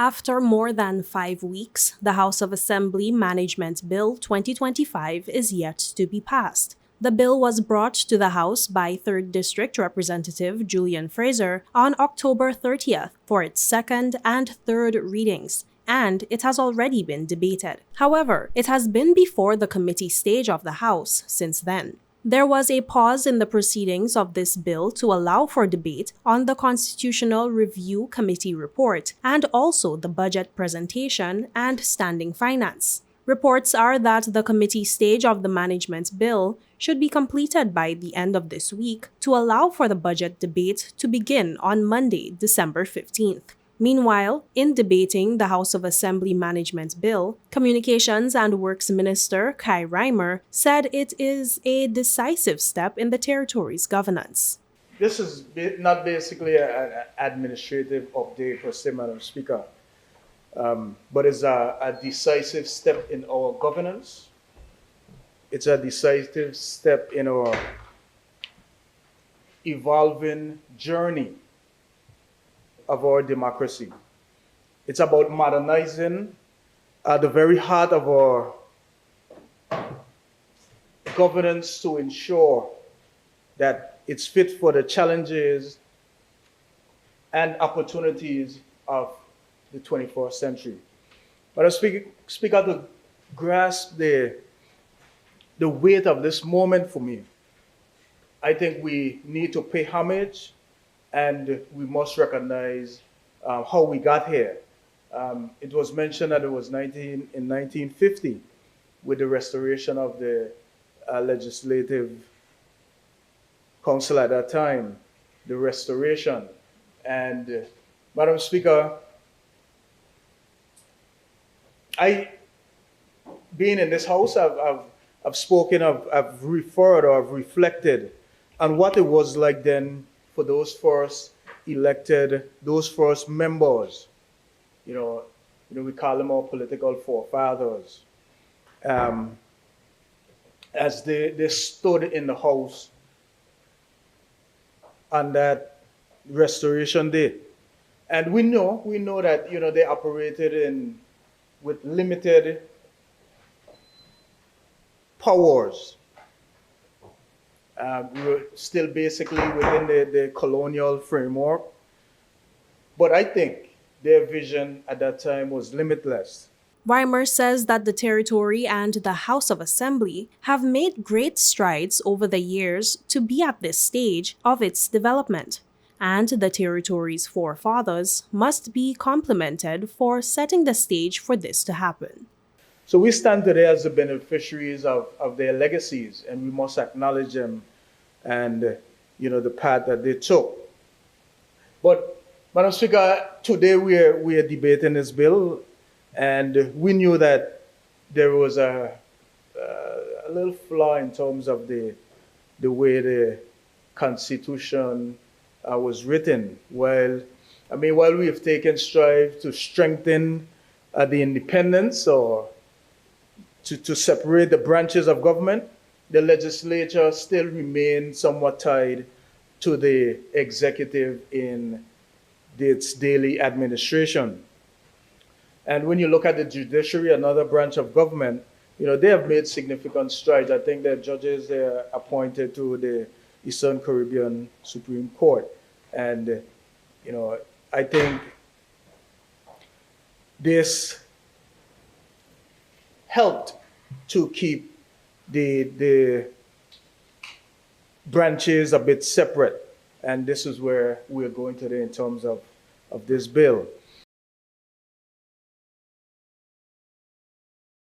After more than 5 weeks, the House of Assembly Management Bill 2025 is yet to be passed. The bill was brought to the House by 3rd District Representative Julian Fraser on October 30th for its second and third readings, and it has already been debated. However, it has been before the committee stage of the House since then. There was a pause in the proceedings of this bill to allow for debate on the Constitutional Review Committee report and also the budget presentation and standing finance. Reports are that the committee stage of the management bill should be completed by the end of this week to allow for the budget debate to begin on Monday, December 15th. Meanwhile, in debating the House of Assembly Management Bill, Communications and Works Minister Kai Reimer said it is a decisive step in the territory's governance. This is not basically an administrative update per se, Madam Speaker, but it's a decisive step in our governance. It's a decisive step in our evolving journey of our democracy. It's about modernizing at the very heart of our governance to ensure that it's fit for the challenges and opportunities of the 21st century. But I speak out to grasp the weight of this moment for me. I think we need to pay homage and we must recognize how we got here. It was mentioned that it was in 1950 with the restoration of the Legislative Council at that time, the restoration. And Madam Speaker, being in this House, I've spoken, I've referred or I've reflected on what it was like then for those first elected, those first members, we call them our political forefathers, as they stood in the House on that restoration day. And we know that, they operated with limited powers. We were still basically within the colonial framework. But I think their vision at that time was limitless. Reimer says that the territory and the House of Assembly have made great strides over the years to be at this stage of its development, and the territory's forefathers must be complimented for setting the stage for this to happen. So we stand today as the beneficiaries of their legacies, and we must acknowledge them and the path that they took. But Madam Speaker, today we are debating this bill, and we knew that there was a little flaw in terms of the way the Constitution was written. While we have taken strides to strengthen the independence or to separate the branches of government, the legislature still remains somewhat tied to the executive in its daily administration. And when you look at the judiciary, another branch of government, they have made significant strides. I think that judges are appointed to the Eastern Caribbean Supreme Court. And, I think this helped to keep the branches a bit separate. And this is where we're going today in terms of this bill.